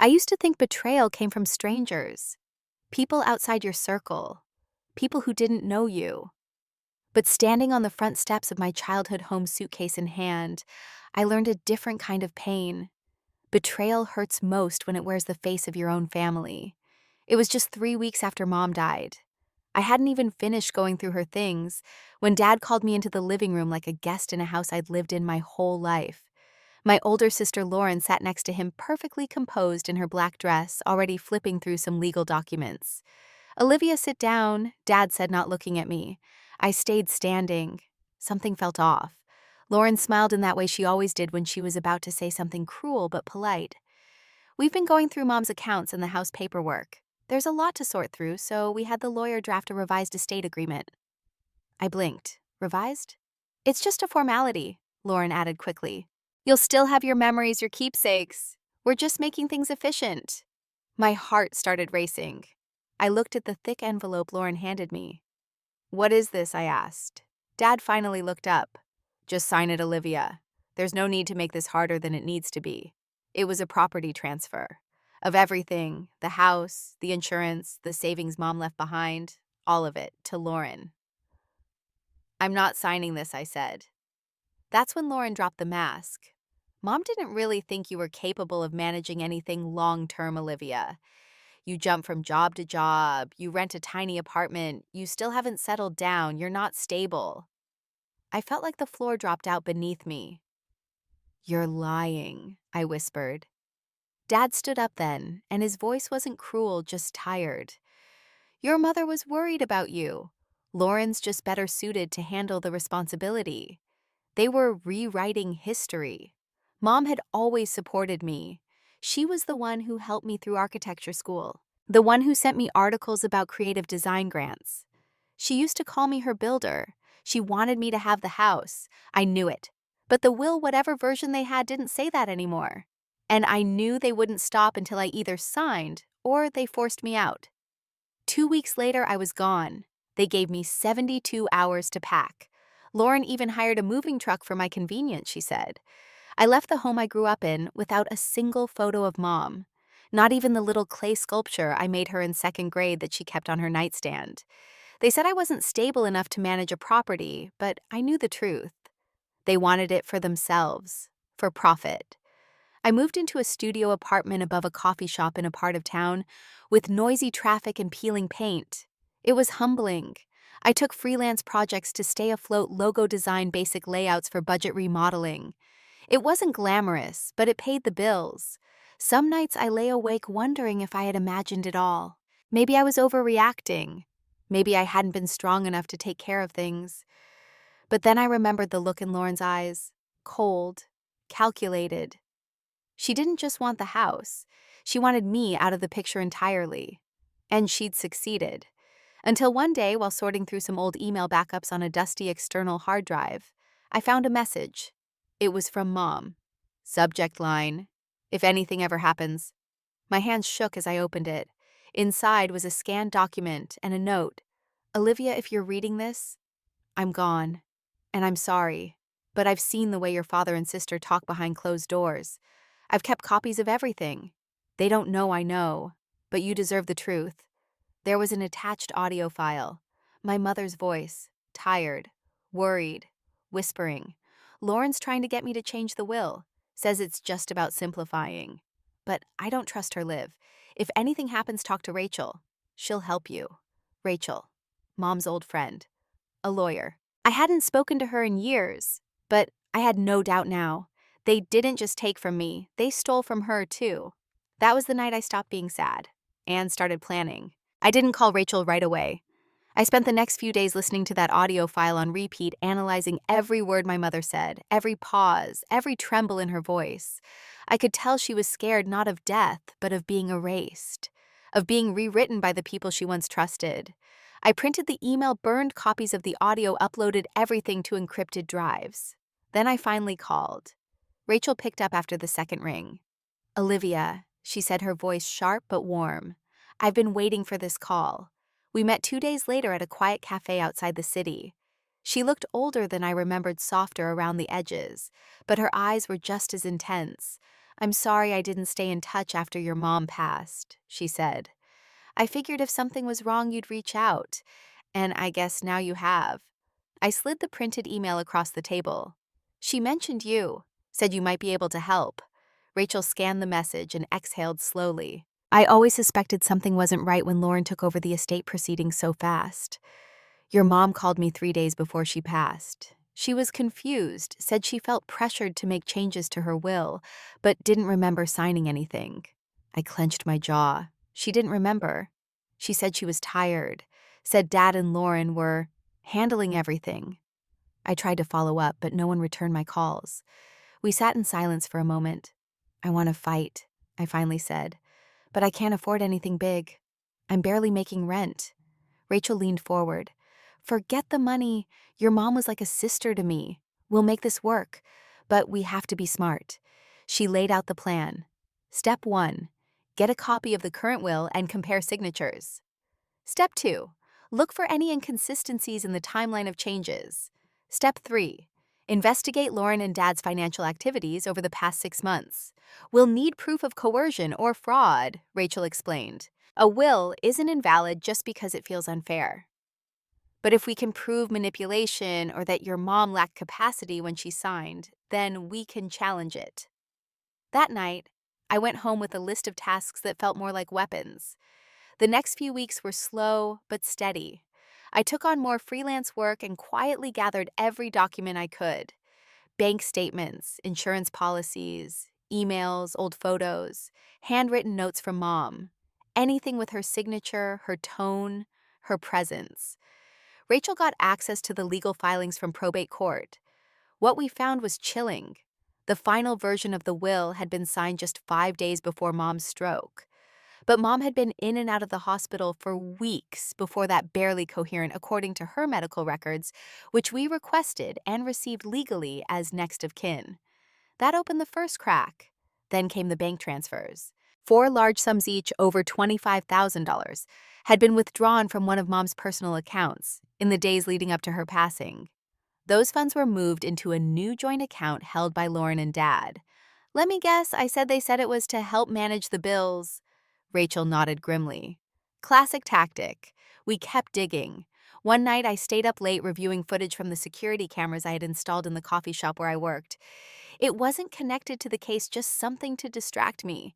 I used to think betrayal came from strangers, people outside your circle, people who didn't know you. But standing on the front steps of my childhood home, suitcase in hand, I learned a different kind of pain. Betrayal hurts most when it wears the face of your own family. It was just 3 weeks after Mom died. I hadn't even finished going through her things when Dad called me into the living room like a guest in a house I'd lived in my whole life. My older sister Lauren sat next to him, perfectly composed in her black dress, already flipping through some legal documents. "Olivia, sit down," Dad said, not looking at me. I stayed standing. Something felt off. Lauren smiled in that way she always did when she was about to say something cruel but polite. "We've been going through Mom's accounts and the house paperwork. There's a lot to sort through, so we had the lawyer draft a revised estate agreement." I blinked. "Revised?" "It's just a formality," Lauren added quickly. "You'll still have your memories, your keepsakes. We're just making things efficient." My heart started racing. I looked at the thick envelope Lauren handed me. "What is this?" I asked. Dad finally looked up. "Just sign it, Olivia. There's no need to make this harder than it needs to be." It was a property transfer. Of everything, the house, the insurance, the savings Mom left behind, all of it, to Lauren. "I'm not signing this," I said. That's when Lauren dropped the mask. "Mom didn't really think you were capable of managing anything long-term, Olivia. You jump from job to job, you rent a tiny apartment, you still haven't settled down, you're not stable." I felt like the floor dropped out beneath me. "You're lying," I whispered. Dad stood up then, and his voice wasn't cruel, just tired. "Your mother was worried about you. Lauren's just better suited to handle the responsibility." They were rewriting history. Mom had always supported me. She was the one who helped me through architecture school, the one who sent me articles about creative design grants. She used to call me her builder. She wanted me to have the house. I knew it. But the will, whatever version they had, didn't say that anymore. And I knew they wouldn't stop until I either signed or they forced me out. 2 weeks later, I was gone. They gave me 72 hours to pack. Lauren even hired a moving truck for my convenience, she said. I left the home I grew up in without a single photo of Mom. Not even the little clay sculpture I made her in second grade that she kept on her nightstand. They said I wasn't stable enough to manage a property, but I knew the truth. They wanted it for themselves, for profit. I moved into a studio apartment above a coffee shop in a part of town with noisy traffic and peeling paint. It was humbling. I took freelance projects to stay afloat, logo design, basic layouts for budget remodeling. It wasn't glamorous, but it paid the bills. Some nights I lay awake wondering if I had imagined it all. Maybe I was overreacting. Maybe I hadn't been strong enough to take care of things. But then I remembered the look in Lauren's eyes. Cold, calculated. She didn't just want the house. She wanted me out of the picture entirely. And she'd succeeded. Until one day, while sorting through some old email backups on a dusty external hard drive, I found a message. It was from Mom. Subject line, "If anything ever happens." My hands shook as I opened it. Inside was a scanned document and a note. "Olivia, if you're reading this, I'm gone. And I'm sorry. But I've seen the way your father and sister talk behind closed doors. I've kept copies of everything. They don't know I know, but you deserve the truth." There was an attached audio file. My mother's voice, tired, worried, whispering. "Lauren's trying to get me to change the will. Says it's just about simplifying. But I don't trust her, Liv. If anything happens, talk to Rachel. She'll help you." Rachel, Mom's old friend. A lawyer. I hadn't spoken to her in years, but I had no doubt now. They didn't just take from me, they stole from her too. That was the night I stopped being sad and started planning. I didn't call Rachel right away. I spent the next few days listening to that audio file on repeat, analyzing every word my mother said, every pause, every tremble in her voice. I could tell she was scared not of death, but of being erased, of being rewritten by the people she once trusted. I printed the email, burned copies of the audio, uploaded everything to encrypted drives. Then I finally called. Rachel picked up after the second ring. "Olivia," she said, her voice sharp but warm. "I've been waiting for this call." We met 2 days later at a quiet cafe outside the city. She looked older than I remembered, softer around the edges, but her eyes were just as intense. I'm sorry I didn't stay in touch after your mom passed, she said. I figured if something was wrong, you'd reach out, and I guess now you have. I slid the printed email across the table. She mentioned you, said you might be able to help. Rachel scanned the message and exhaled slowly. I always suspected something wasn't right when Lauren took over the estate proceedings so fast. Your mom called me 3 days before she passed. She was confused, said she felt pressured to make changes to her will, but didn't remember signing anything. I clenched my jaw. She didn't remember. She said she was tired, said Dad and Lauren were handling everything. I tried to follow up, but no one returned my calls. We sat in silence for a moment. I want to fight, I finally said, but I can't afford anything big. I'm barely making rent. Rachel leaned forward. Forget the money. Your mom was like a sister to me. We'll make this work, but we have to be smart. She laid out the plan. Step 1, get a copy of the current will and compare signatures. Step 2, look for any inconsistencies in the timeline of changes. Step 3, investigate Lauren and Dad's financial activities over the past 6 months. We'll need proof of coercion or fraud, Rachel explained. A will isn't invalid just because it feels unfair. But if we can prove manipulation or that your mom lacked capacity when she signed, then we can challenge it. That night, I went home with a list of tasks that felt more like weapons. The next few weeks were slow but steady. I took on more freelance work and quietly gathered every document I could. Bank statements, insurance policies, emails, old photos, handwritten notes from Mom. Anything with her signature, her tone, her presence. Rachel got access to the legal filings from probate court. What we found was chilling. The final version of the will had been signed just 5 days before Mom's stroke. But Mom had been in and out of the hospital for weeks before that barely coherent, according to her medical records, which we requested and received legally as next of kin. That opened the first crack. Then came the bank transfers. 4 large sums each over $25,000 had been withdrawn from one of Mom's personal accounts in the days leading up to her passing. Those funds were moved into a new joint account held by Lauren and Dad. Let me guess, I said they said it was to help manage the bills. Rachel nodded grimly. Classic tactic. We kept digging. One night I stayed up late reviewing footage from the security cameras I had installed in the coffee shop where I worked. It wasn't connected to the case, just something to distract me.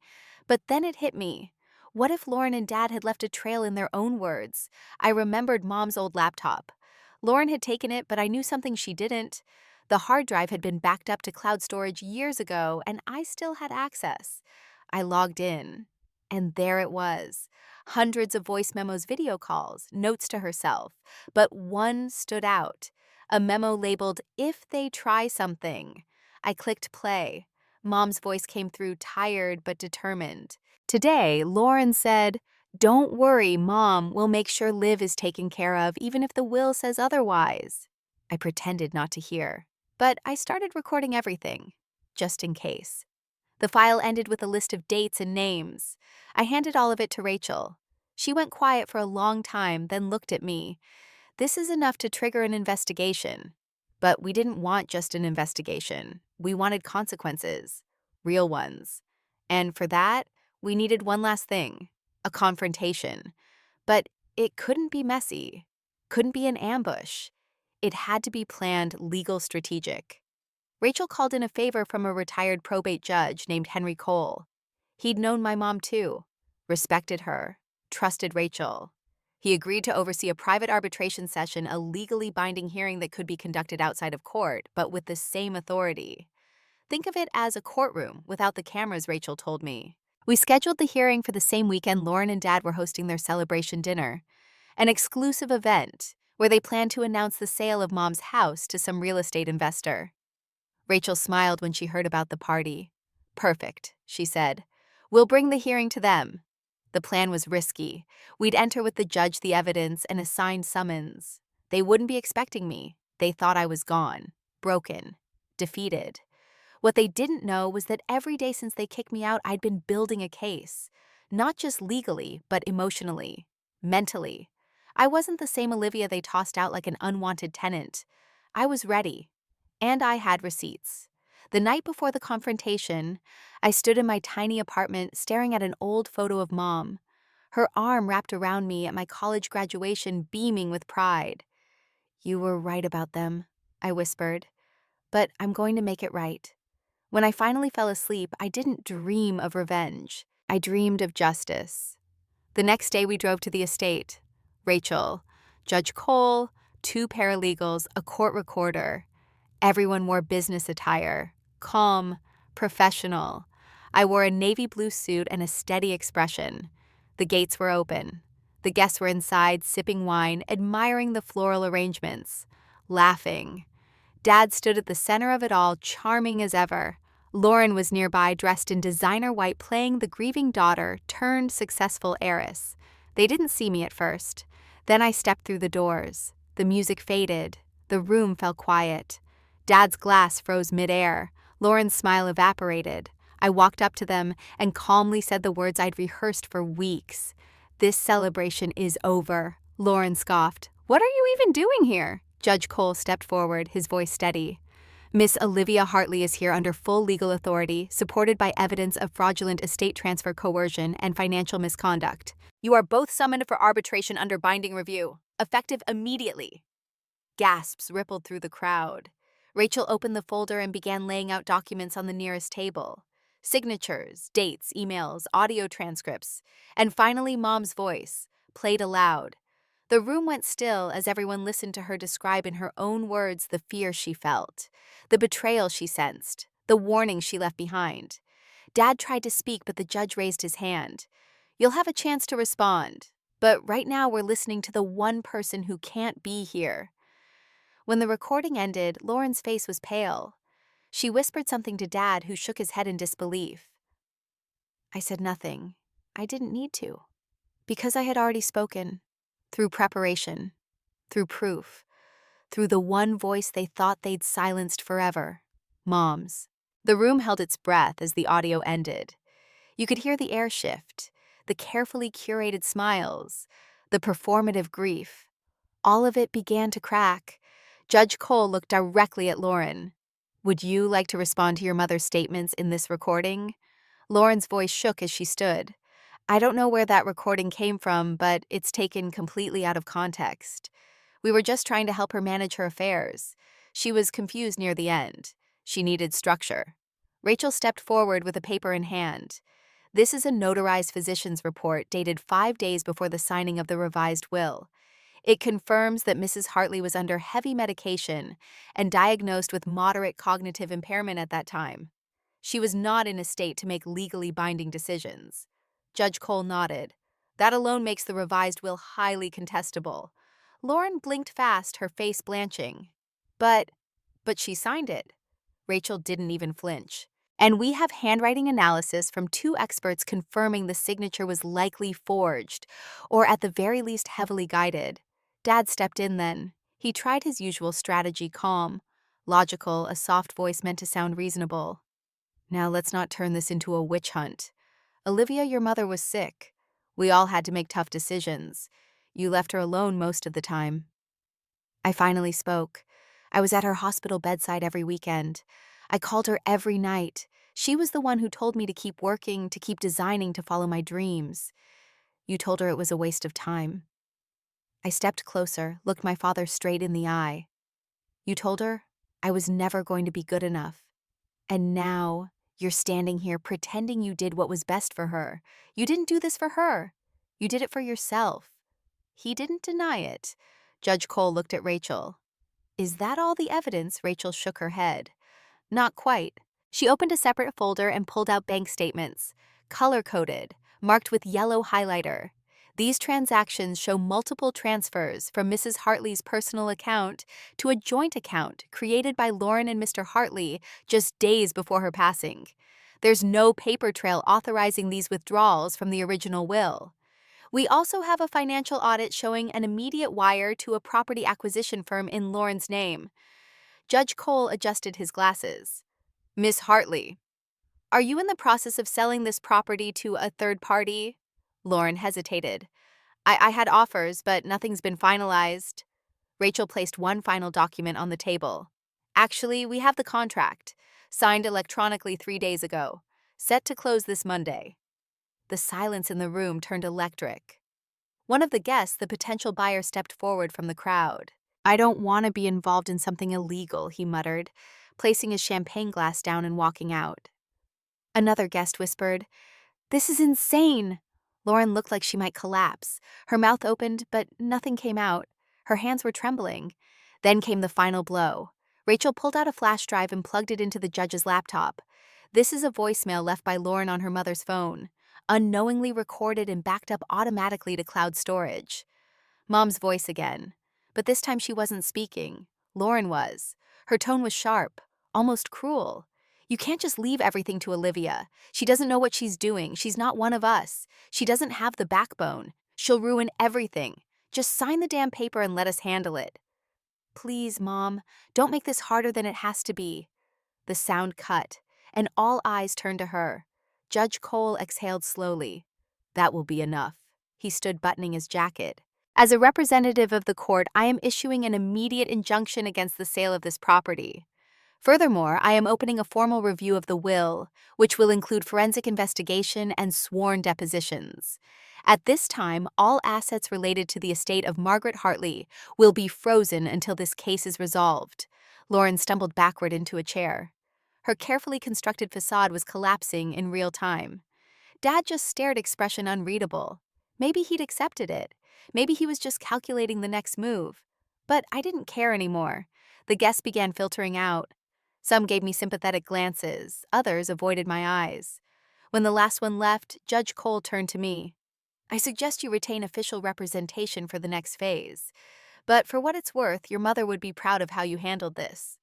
But then it hit me. What if Lauren and Dad had left a trail in their own words? I remembered Mom's old laptop. Lauren had taken it, but I knew something she didn't. The hard drive had been backed up to cloud storage years ago, and I still had access. I logged in, and there it was. Hundreds of voice memos, video calls, notes to herself. But one stood out. A memo labeled, "If they try something." I clicked play. Mom's voice came through, tired but determined. Today, Lauren said, "Don't worry, Mom, we'll make sure Liv is taken care of, even if the will says otherwise." I pretended not to hear, but I started recording everything, just in case. The file ended with a list of dates and names. I handed all of it to Rachel. She went quiet for a long time, then looked at me. This is enough to trigger an investigation. But we didn't want just an investigation. We wanted consequences, real ones. And for that, we needed one last thing, a confrontation. But it couldn't be messy, couldn't be an ambush. It had to be planned, legal, strategic. Rachel called in a favor from a retired probate judge named Henry Cole. He'd known my mom too, respected her, trusted Rachel. He agreed to oversee a private arbitration session, a legally binding hearing that could be conducted outside of court, but with the same authority. Think of it as a courtroom without the cameras, Rachel told me. We scheduled the hearing for the same weekend Lauren and Dad were hosting their celebration dinner, an exclusive event where they planned to announce the sale of Mom's house to some real estate investor. Rachel smiled when she heard about the party. "Perfect," she said. "We'll bring the hearing to them." The plan was risky. We'd enter with the judge, the evidence, and a signed summons. They wouldn't be expecting me. They thought I was gone, broken, defeated. What they didn't know was that every day since they kicked me out, I'd been building a case. Not just legally, but emotionally, mentally. I wasn't the same Olivia they tossed out like an unwanted tenant. I was ready. And I had receipts. The night before the confrontation, I stood in my tiny apartment staring at an old photo of Mom, her arm wrapped around me at my college graduation, beaming with pride. "You were right about them," I whispered, "but I'm going to make it right." When I finally fell asleep, I didn't dream of revenge. I dreamed of justice. The next day, we drove to the estate. Rachel, Judge Cole, 2 paralegals, a court recorder. Everyone wore business attire, calm, professional. I wore a navy blue suit and a steady expression. The gates were open. The guests were inside, sipping wine, admiring the floral arrangements, laughing. Dad stood at the center of it all, charming as ever. Lauren was nearby, dressed in designer white, playing the grieving daughter turned successful heiress. They didn't see me at first. Then I stepped through the doors. The music faded. The room fell quiet. Dad's glass froze midair. Lauren's smile evaporated. I walked up to them and calmly said the words I'd rehearsed for weeks. "This celebration is over." Lauren scoffed. "What are you even doing here?" Judge Cole stepped forward, his voice steady. "Miss Olivia Hartley is here under full legal authority, supported by evidence of fraudulent estate transfer coercion and financial misconduct. You are both summoned for arbitration under binding review, effective immediately." Gasps rippled through the crowd. Rachel opened the folder and began laying out documents on the nearest table. Signatures, dates, emails, audio transcripts, and finally Mom's voice, played aloud. The room went still as everyone listened to her describe in her own words the fear she felt, the betrayal she sensed, the warning she left behind. Dad tried to speak, but the judge raised his hand. "You'll have a chance to respond, but right now we're listening to the one person who can't be here." When the recording ended, Lauren's face was pale. She whispered something to Dad, who shook his head in disbelief. I said nothing. I didn't need to. Because I had already spoken. Through preparation. Through proof. Through the one voice they thought they'd silenced forever. Mom's. The room held its breath as the audio ended. You could hear the air shift, the carefully curated smiles, the performative grief. All of it began to crack. Judge Cole looked directly at Lauren. "Would you like to respond to your mother's statements in this recording?" Lauren's voice shook as she stood. "I don't know where that recording came from, but it's taken completely out of context. We were just trying to help her manage her affairs. She was confused near the end. She needed structure." Rachel stepped forward with a paper in hand. "This is a notarized physician's report dated 5 days before the signing of the revised will. It confirms that Mrs. Hartley was under heavy medication and diagnosed with moderate cognitive impairment at that time. She was not in a state to make legally binding decisions." Judge Cole nodded. "That alone makes the revised will highly contestable." Lauren blinked fast, her face blanching. But she signed it." Rachel didn't even flinch. "And we have handwriting analysis from 2 experts confirming the signature was likely forged, or at the very least heavily guided." Dad stepped in then. He tried his usual strategy, calm, logical, a soft voice meant to sound reasonable. "Now let's not turn this into a witch hunt. Olivia, your mother was sick. We all had to make tough decisions. You left her alone most of the time." I finally spoke. I was at her hospital bedside every weekend. I called her every night. She was the one who told me to keep working, to keep designing, to follow my dreams. You told her it was a waste of time." I stepped closer, looked my father straight in the eye. "You told her I was never going to be good enough. And now you're standing here pretending you did what was best for her. You didn't do this for her. You did it for yourself." He didn't deny it. Judge Cole looked at Rachel. "Is that all the evidence?" Rachel shook her head. "Not quite." She opened a separate folder and pulled out bank statements, color-coded, marked with yellow highlighter. These transactions show multiple transfers from Mrs. Hartley's personal account to a joint account created by Lauren and Mr. Hartley just days before her passing. There's no paper trail authorizing these withdrawals from the original will. We also have a financial audit showing an immediate wire to a property acquisition firm in Lauren's name. Judge Cole adjusted his glasses. "Miss Hartley, are you in the process of selling this property to a third party?" Lauren hesitated. I had offers, but nothing's been finalized." Rachel placed one final document on the table. Actually, we have the contract, signed electronically 3 days ago, set to close this Monday. The silence in the room turned electric. One of the guests, the potential buyer, stepped forward from the crowd. I don't want to be involved in something illegal, he muttered, placing his champagne glass down and walking out. Another guest whispered, "This is insane." Lauren looked like she might collapse. Her mouth opened, but nothing came out. Her hands were trembling. Then came the final blow. Rachel pulled out a flash drive and plugged it into the judge's laptop. "This is a voicemail left by Lauren on her mother's phone, unknowingly recorded and backed up automatically to cloud storage." Mom's voice again. But this time she wasn't speaking. Lauren was. Her tone was sharp, almost cruel. "You can't just leave everything to Olivia. She doesn't know what she's doing. She's not one of us. She doesn't have the backbone. She'll ruin everything. Just sign the damn paper and let us handle it." "Please, Mom, don't make this harder than it has to be." The sound cut, and all eyes turned to her. Judge Cole exhaled slowly. "That will be enough." He stood buttoning his jacket. "As a representative of the court, I am issuing an immediate injunction against the sale of this property. Furthermore, I am opening a formal review of the will, which will include forensic investigation and sworn depositions. At this time, all assets related to the estate of Margaret Hartley will be frozen until this case is resolved." Lauren stumbled backward into a chair. Her carefully constructed facade was collapsing in real time. Dad just stared, expression unreadable. Maybe he'd accepted it. Maybe he was just calculating the next move. But I didn't care anymore. The guests began filtering out. Some gave me sympathetic glances, others avoided my eyes. When the last one left, Judge Cole turned to me. "I suggest you retain official representation for the next phase. But for what it's worth, your mother would be proud of how you handled this."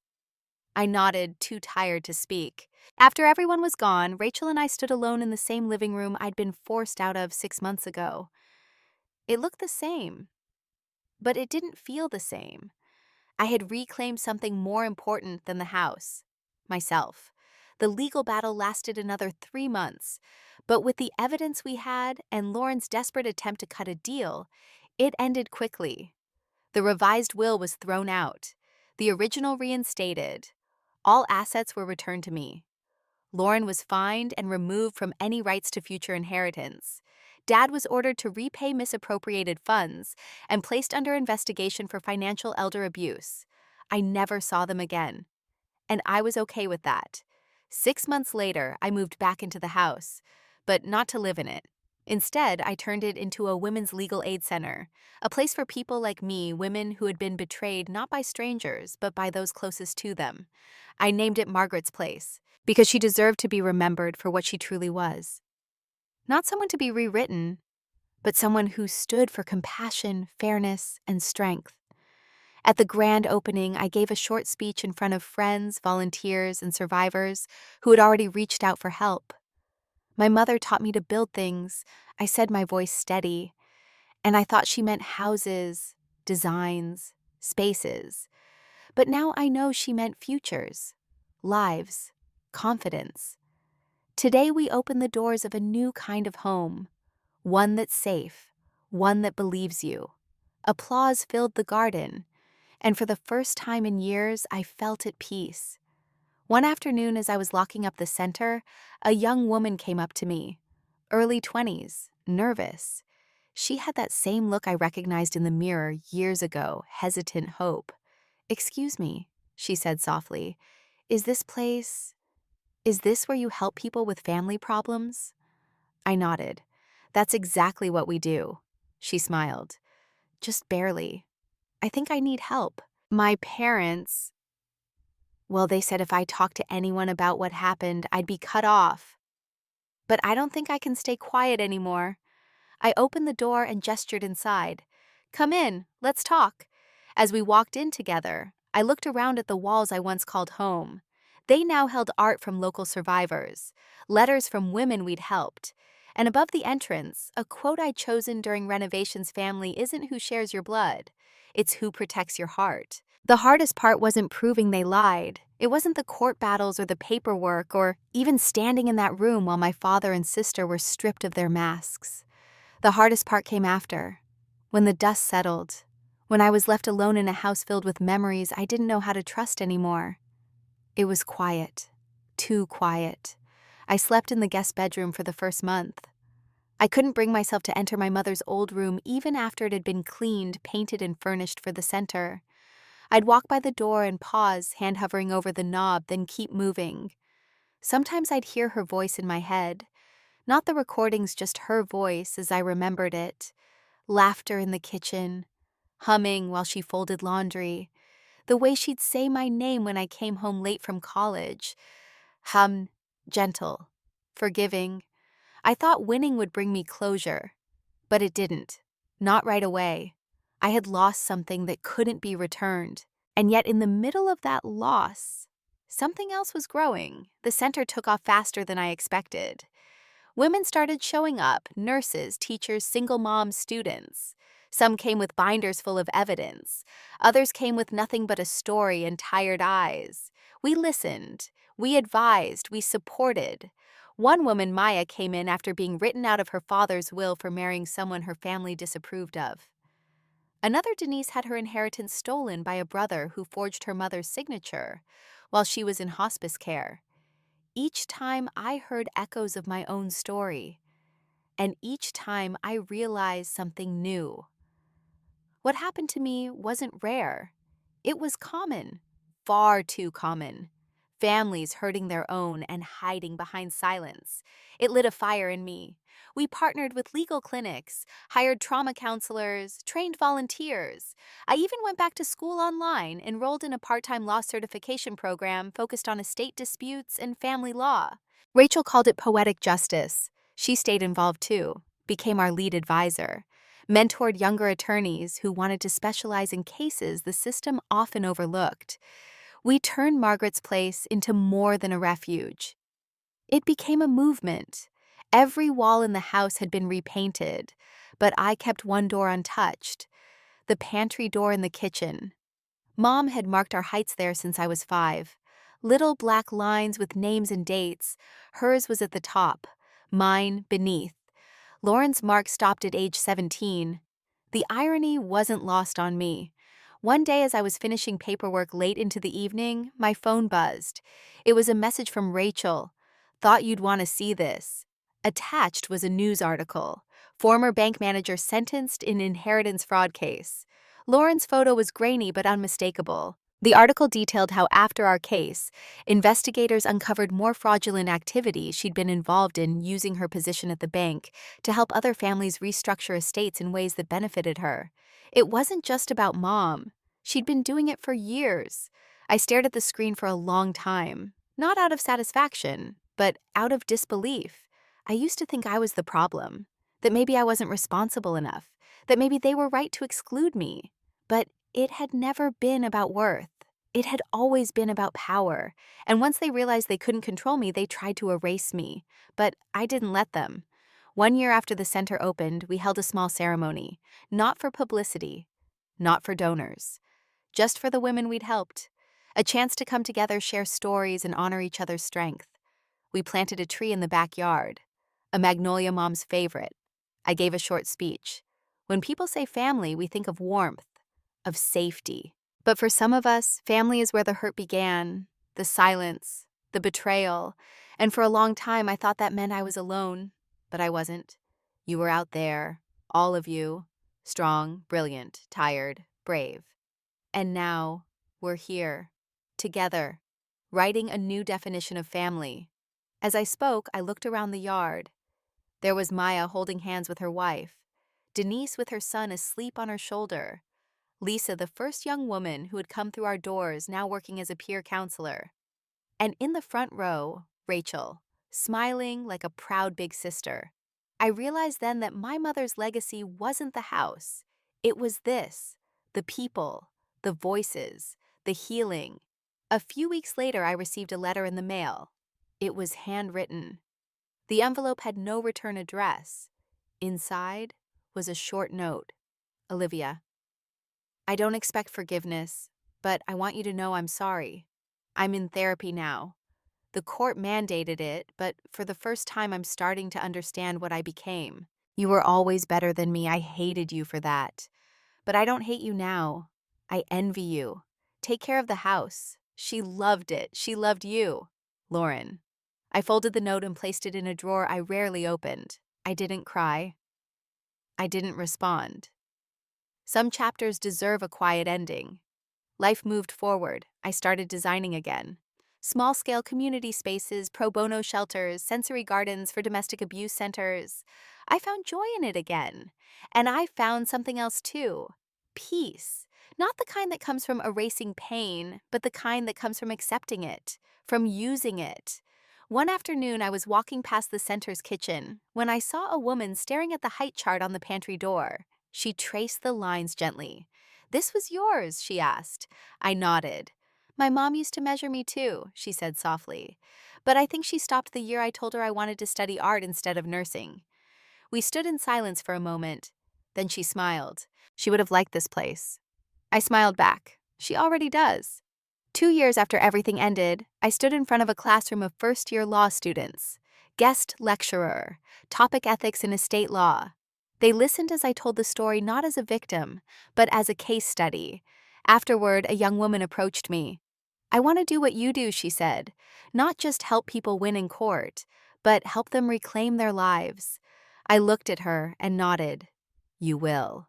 I nodded, too tired to speak. After everyone was gone, Rachel and I stood alone in the same living room I'd been forced out of 6 months ago. It looked the same, but it didn't feel the same. I had reclaimed something more important than the house: myself. The legal battle lasted another 3 months, but with the evidence we had and Lauren's desperate attempt to cut a deal, it ended quickly. The revised will was thrown out, the original reinstated. All assets were returned to me. Lauren was fined and removed from any rights to future inheritance. Dad was ordered to repay misappropriated funds and placed under investigation for financial elder abuse. I never saw them again, and I was okay with that. 6 months later, I moved back into the house, but not to live in it. Instead, I turned it into a women's legal aid center, a place for people like me, women who had been betrayed not by strangers, but by those closest to them. I named it Margaret's Place, because she deserved to be remembered for what she truly was. Not someone to be rewritten, but someone who stood for compassion, fairness, and strength. At the grand opening, I gave a short speech in front of friends, volunteers, and survivors who had already reached out for help. My mother taught me to build things. I said, my voice steady, and I thought she meant houses, designs, spaces. But now I know she meant futures, lives, confidence. Today we open the doors of a new kind of home, one that's safe, one that believes you. Applause filled the garden, and for the first time in years, I felt at peace. One afternoon, as I was locking up the center, a young woman came up to me, early 20s, nervous. She had that same look I recognized in the mirror years ago, hesitant hope. "Excuse me," she said softly, Is this where you help people with family problems?" I nodded. "That's exactly what we do." She smiled. "Just barely. I think I need help. My parents, well, they said if I talked to anyone about what happened, I'd be cut off. But I don't think I can stay quiet anymore." I opened the door and gestured inside. "Come in, let's talk." As we walked in together, I looked around at the walls I once called home. They now held art from local survivors, letters from women we'd helped, and above the entrance, a quote I'd chosen during renovations: "Family isn't who shares your blood, it's who protects your heart." The hardest part wasn't proving they lied. It wasn't the court battles or the paperwork or even standing in that room while my father and sister were stripped of their masks. The hardest part came after, when the dust settled, When I was left alone in a house filled with memories I didn't know how to trust anymore. It was quiet. Too quiet. I slept in the guest bedroom for the first month. I couldn't bring myself to enter my mother's old room even after it had been cleaned, painted, and furnished for the center. I'd walk by the door and pause, hand hovering over the knob, then keep moving. Sometimes I'd hear her voice in my head. Not the recordings, just her voice as I remembered it. Laughter in the kitchen, humming while she folded laundry, the way she'd say my name when I came home late from college. Gentle, forgiving. I thought winning would bring me closure, but it didn't. Not right away. I had lost something that couldn't be returned. And yet in the middle of that loss, something else was growing. The center took off faster than I expected. Women started showing up, nurses, teachers, single moms, students. Some came with binders full of evidence. Others came with nothing but a story and tired eyes. We listened. We advised. We supported. One woman, Maya, came in after being written out of her father's will for marrying someone her family disapproved of. Another, Denise, had her inheritance stolen by a brother who forged her mother's signature while she was in hospice care. Each time I heard echoes of my own story, and each time I realized something new. What happened to me wasn't rare. It was common, far too common. Families hurting their own and hiding behind silence. It lit a fire in me. We partnered with legal clinics, hired trauma counselors, trained volunteers. I even went back to school online, enrolled in a part-time law certification program focused on estate disputes and family law. Rachel called it poetic justice. She stayed involved too, became our lead advisor, mentored younger attorneys who wanted to specialize in cases the system often overlooked. We turned Margaret's Place into more than a refuge. It became a movement. Every wall in the house had been repainted, but I kept one door untouched, the pantry door in the kitchen. Mom had marked our heights there since I was 5. Little black lines with names and dates. Hers was at the top, mine beneath. Lauren's mark stopped at age 17. The irony wasn't lost on me. One day as I was finishing paperwork late into the evening, my phone buzzed. It was a message from Rachel. Thought you'd want to see this. Attached was a news article. Former bank manager sentenced in inheritance fraud case. Lauren's photo was grainy but unmistakable. The article detailed how after our case, investigators uncovered more fraudulent activity she'd been involved in using her position at the bank to help other families restructure estates in ways that benefited her. It wasn't just about Mom. She'd been doing it for years. I stared at the screen for a long time, not out of satisfaction, but out of disbelief. I used to think I was the problem, that maybe I wasn't responsible enough, that maybe they were right to exclude me. But it had never been about worth. It had always been about power. And once they realized they couldn't control me, they tried to erase me. But I didn't let them. 1 year after the center opened, we held a small ceremony. Not for publicity. Not for donors. Just for the women we'd helped. A chance to come together, share stories, and honor each other's strength. We planted a tree in the backyard. A Magnolia Mom's favorite. I gave a short speech. When people say family, we think of warmth, of safety. But for some of us, family is where the hurt began, the silence, the betrayal. And for a long time, I thought that meant I was alone. But I wasn't. You were out there, all of you, strong, brilliant, tired, brave. And now, we're here, together, writing a new definition of family. As I spoke, I looked around the yard. There was Maya holding hands with her wife, Denise with her son asleep on her shoulder, Lisa, the first young woman who had come through our doors, now working as a peer counselor. And in the front row, Rachel, smiling like a proud big sister. I realized then that my mother's legacy wasn't the house. It was this, the people, the voices, the healing. A few weeks later, I received a letter in the mail. It was handwritten. The envelope had no return address. Inside was a short note. Olivia, I don't expect forgiveness, but I want you to know I'm sorry. I'm in therapy now. The court mandated it, but for the first time I'm starting to understand what I became. You were always better than me. I hated you for that. But I don't hate you now. I envy you. Take care of the house. She loved it. She loved you. Lauren. I folded the note and placed it in a drawer I rarely opened. I didn't cry. I didn't respond. Some chapters deserve a quiet ending. Life moved forward. I started designing again. Small-scale community spaces, pro bono shelters, sensory gardens for domestic abuse centers. I found joy in it again. And I found something else too. Peace. Not the kind that comes from erasing pain, but the kind that comes from accepting it, from using it. One afternoon, I was walking past the center's kitchen when I saw a woman staring at the height chart on the pantry door. She traced the lines gently. "This was yours?" she asked. I nodded. "My mom used to measure me too," she said softly. "But I think she stopped the year I told her I wanted to study art instead of nursing." We stood in silence for a moment. Then she smiled. She would have liked this place. I smiled back. She already does. 2 years after everything ended, I stood in front of a classroom of first-year law students. Guest lecturer, topic ethics and estate law. They listened as I told the story not as a victim, but as a case study. Afterward, a young woman approached me. "I want to do what you do," she said. "Not just help people win in court, but help them reclaim their lives." I looked at her and nodded. "You will."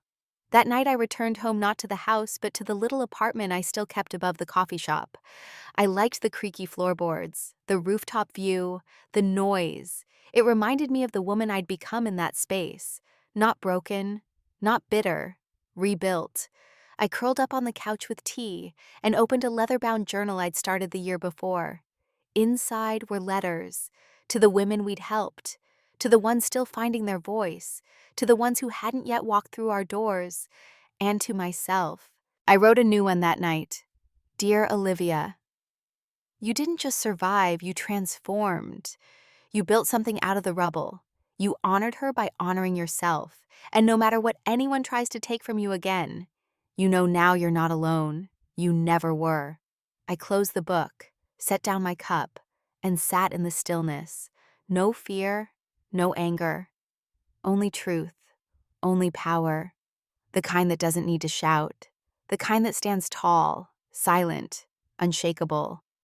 That night I returned home not to the house, but to the little apartment I still kept above the coffee shop. I liked the creaky floorboards, the rooftop view, the noise. It reminded me of the woman I'd become in that space. Not broken, not bitter, rebuilt. I curled up on the couch with tea and opened a leather-bound journal I'd started the year before. Inside were letters to the women we'd helped, to the ones still finding their voice, to the ones who hadn't yet walked through our doors, and to myself. I wrote a new one that night. "Dear Olivia, you didn't just survive, you transformed. You built something out of the rubble. You honored her by honoring yourself. And no matter what anyone tries to take from you again, you know now you're not alone. You never were." I closed the book, set down my cup, and sat in the stillness. No fear, no anger. Only truth, only power. The kind that doesn't need to shout. The kind that stands tall, silent, unshakable.